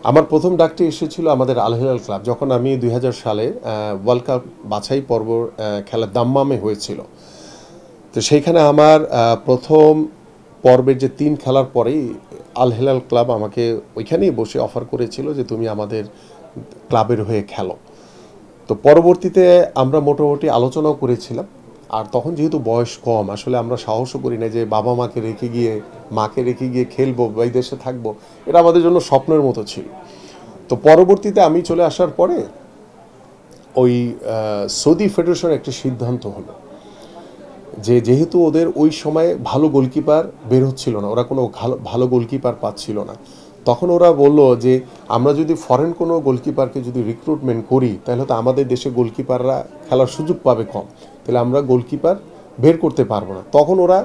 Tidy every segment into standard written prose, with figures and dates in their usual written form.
আমার প্রথম ডাকটি এসেছিল আমাদের আল হিলাল ক্লাব, যখন আমি ২০০০ সালে ওয়ার্ল্ড কাপ বাছাই পর্ব খেলা দাম্মামে হয়েছিল। তো সেইখানে আমার প্রথম পর্বের যে ৩ খেলার পরেই আল হিলাল ক্লাব আমাকে ওইখানেই বসে অফার করেছিল যে তুমি আমাদের ক্লাবের হয়ে খেলো। তো পরবর্তীতে আমরা মোটামুটি আলোচনাও করেছিলাম। আর তখন যেহেতু বয়স কম, আসলে আমরা সাহসও করি না যে বাবা মাকে রেখে গিয়ে খেলবো বা এই দেশে থাকবো। এটা আমাদের জন্য স্বপ্নের মতো ছিল। তো পরবর্তীতে আমি চলে আসার পরে ওই সৌদি ফেডারেশনের একটা সিদ্ধান্ত হলো যে যেহেতু ওদের ওই সময়ে ভালো গোলকিপার বের হচ্ছিল না, ওরা কোনো ভালো গোলকিপার পাচ্ছিল না, তখন ওরা বলল যে আমরা যদি ফরেন কোনো গোলকিপারকে যদি রিক্রুটমেন্ট করি তাহলে তো আমাদের দেশে গোলকিপাররা খেলার সুযোগ পাবে কম, তাহলে আমরা গোলকিপার বের করতে পারবো না। তখন ওরা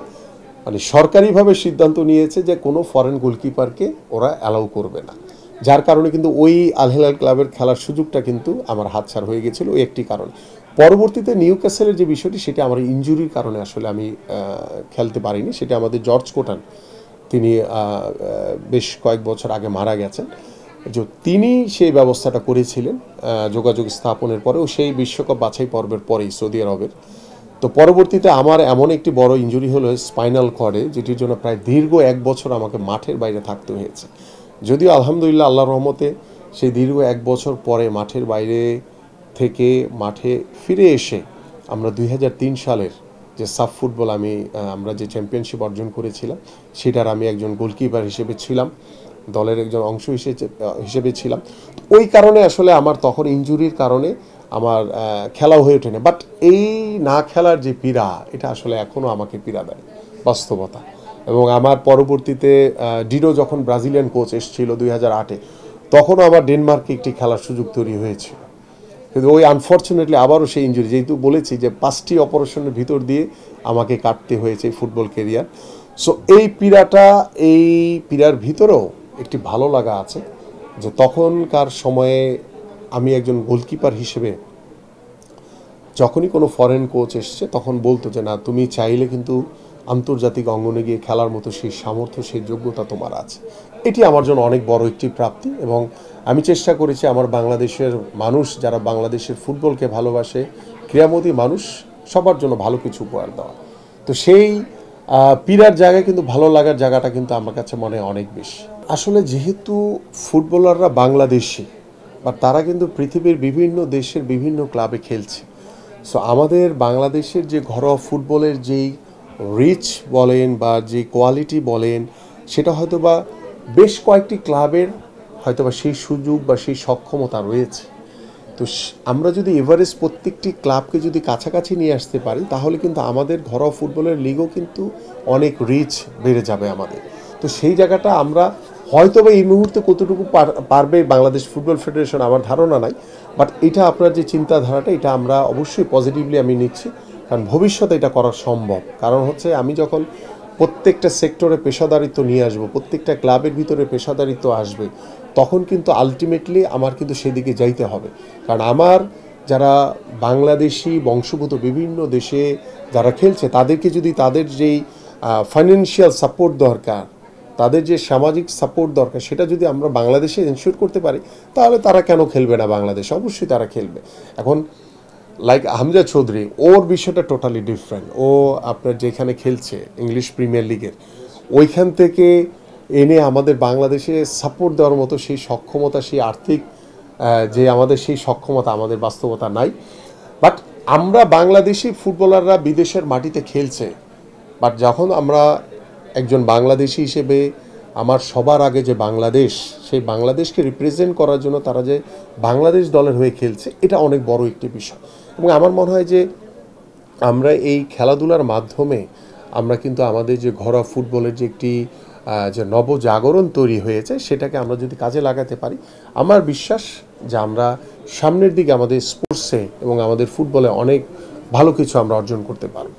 মানে সরকারিভাবে সিদ্ধান্ত নিয়েছে যে কোনো ফরেন গোলকিপারকে ওরা অ্যালাউ করবে না, যার কারণে কিন্তু ওই আল হিলাল ক্লাবের খেলার সুযোগটা কিন্তু আমার হাতছাড়া হয়ে গেছিলো ওই একটি কারণ। পরবর্তীতে নিউক্যাসেলের যে বিষয়টি, সেটা আমার ইনজুরির কারণে আসলে আমি খেলতে পারিনি। সেটা আমাদের জর্জ কোটান, তিনি বেশ কয়েক বছর আগে মারা গেছেন, যে তিনি সেই ব্যবস্থাটা করেছিলেন যোগাযোগ স্থাপনের পরেও সেই বিশ্বকাপ বাছাই পর্বের পরেই সৌদি আরবের। তো পরবর্তীতে আমার এমন একটি বড় ইনজুরি হলো স্পাইনাল কর্ডে, যেটির জন্য প্রায় দীর্ঘ ১ বছর আমাকে মাঠের বাইরে থাকতে হয়েছে। যদিও আলহামদুলিল্লাহ আল্লাহর রহমতে সেই দীর্ঘ ১ বছর পরে মাঠের বাইরে থেকে মাঠে ফিরে এসে আমরা ২০০৩ সালের যে সাফ ফুটবল আমরা যে চ্যাম্পিয়নশিপ অর্জন করেছিলাম, সেটার আমি একজন গোলকিপার হিসেবে ছিলাম, দলের একজন অংশ হিসেবে ছিলাম। ওই কারণে আসলে আমার তখন ইনজুরির কারণে আমার খেলাও হয়ে ওঠেনি। বাট এই না খেলার যে পীড়া, এটা আসলে এখনও আমাকে পীড়া দেয়, বাস্তবতা। এবং আমার পরবর্তীতে ডিডো যখন ব্রাজিলিয়ান কোচ এসেছিল ২০০৮-এ, তখনও আমার ডেনমার্কে একটি খেলার সুযোগ তৈরি হয়েছিল, কিন্তু ওই আনফর্চুনেটলি আবারও সেই ইনজুরি, যেহেতু বলেছি যে 5টি অপারেশনের ভিতর দিয়ে আমাকে কাটতে হয়েছে ফুটবল কেরিয়ার। সো এই পীড়ার ভিতরেও একটি ভালো লাগা আছে যে তখনকার সময়ে আমি একজন গোলকিপার হিসেবে যখনই কোনো ফরেন কোচ এসছে তখন বলতো যে না, তুমি চাইলে কিন্তু আন্তর্জাতিক অঙ্গনে গিয়ে খেলার মতো সেই সামর্থ্য, সেই যোগ্যতা তোমার আছে। এটি আমার জন্য অনেক বড় একটি প্রাপ্তি, এবং আমি চেষ্টা করেছি আমার বাংলাদেশের মানুষ, যারা বাংলাদেশের ফুটবলকে ভালোবাসে, ক্রীড়ামোদী মানুষ, সবার জন্য ভালো কিছু উপহার দেওয়া। তো সেই পীড়ার জায়গায় কিন্তু ভালো লাগার জায়গাটা কিন্তু আমার কাছে মনে হয় অনেক বেশি। আসলে যেহেতু ফুটবলাররা বাংলাদেশি, বা তারা কিন্তু পৃথিবীর বিভিন্ন দেশের বিভিন্ন ক্লাবে খেলছে, সো আমাদের বাংলাদেশের যে ঘরোয়া ফুটবলের যেই রিচ বলেন বা যে কোয়ালিটি বলেন, সেটা হয়তো বা বেশ কয়েকটি ক্লাবের হয়তো বা সেই সুযোগ বা সেই সক্ষমতা রয়েছে। তো আমরা যদি এভারেজ প্রত্যেকটি ক্লাবকে যদি কাছাকাছি নিয়ে আসতে পারি, তাহলে কিন্তু আমাদের ঘরোয়া ফুটবলের লিগও কিন্তু অনেক রিচ বেড়ে যাবে আমাদের। তো সেই জায়গাটা আমরা হয়তো বা এই মুহূর্তে কতটুকু পারবে বাংলাদেশ ফুটবল ফেডারেশন আমার ধারণা নাই, বাট এটা আপনার যে চিন্তাধারাটা, এটা আমরা অবশ্যই পজিটিভলি আমি নিচ্ছি, কারণ ভবিষ্যতে এটা করা সম্ভব। কারণ হচ্ছে আমি যখন প্রত্যেকটা সেক্টরে পেশাদারিত্ব নিয়ে আসবো, প্রত্যেকটা ক্লাবের ভিতরে পেশাদারিত্ব আসবে, তখন কিন্তু আলটিমেটলি আমার কিন্তু সেদিকে যাইতে হবে। কারণ আমার যারা বাংলাদেশি বংশোদ্ভূত বিভিন্ন দেশে যারা খেলছে, তাদেরকে যদি তাদের যেই ফাইন্যান্সিয়াল সাপোর্ট দরকার, তাদের যে সামাজিক সাপোর্ট দরকার, সেটা যদি আমরা বাংলাদেশে এনশিওর করতে পারি, তাহলে তারা কেন খেলবে না বাংলাদেশে? অবশ্যই তারা খেলবে। এখন লাইক হামজা চৌধুরী, ওর বিষয়টা টোটালি ডিফারেন্ট। ও আপনার যেখানে খেলছে ইংলিশ প্রিমিয়ার লিগের, ওইখান থেকে এনে আমাদের বাংলাদেশে সাপোর্ট দেওয়ার মতো সেই সক্ষমতা, সেই আর্থিক যে আমাদের সেই সক্ষমতা আমাদের বাস্তবতা নাই। বাট আমরা বাংলাদেশি ফুটবলাররা বিদেশের মাটিতে খেলছে, বাট যখন আমরা একজন বাংলাদেশি হিসেবে আমার সবার আগে যে বাংলাদেশ, সেই বাংলাদেশকে রিপ্রেজেন্ট করার জন্য তারা যে বাংলাদেশ দলের হয়ে খেলছে, এটা অনেক বড় একটি বিষয়। এবং আমার মনে হয় যে আমরা এই খেলাধুলার মাধ্যমে আমরা কিন্তু আমাদের যে ঘরোয়া ফুটবলের যে একটি যে নবজাগরণ তৈরি হয়েছে, সেটাকে আমরা যদি কাজে লাগাতে পারি, আমার বিশ্বাস যে আমরা সামনের দিকে আমাদের স্পোর্টসে এবং আমাদের ফুটবলে অনেক ভালো কিছু আমরা অর্জন করতে পারব।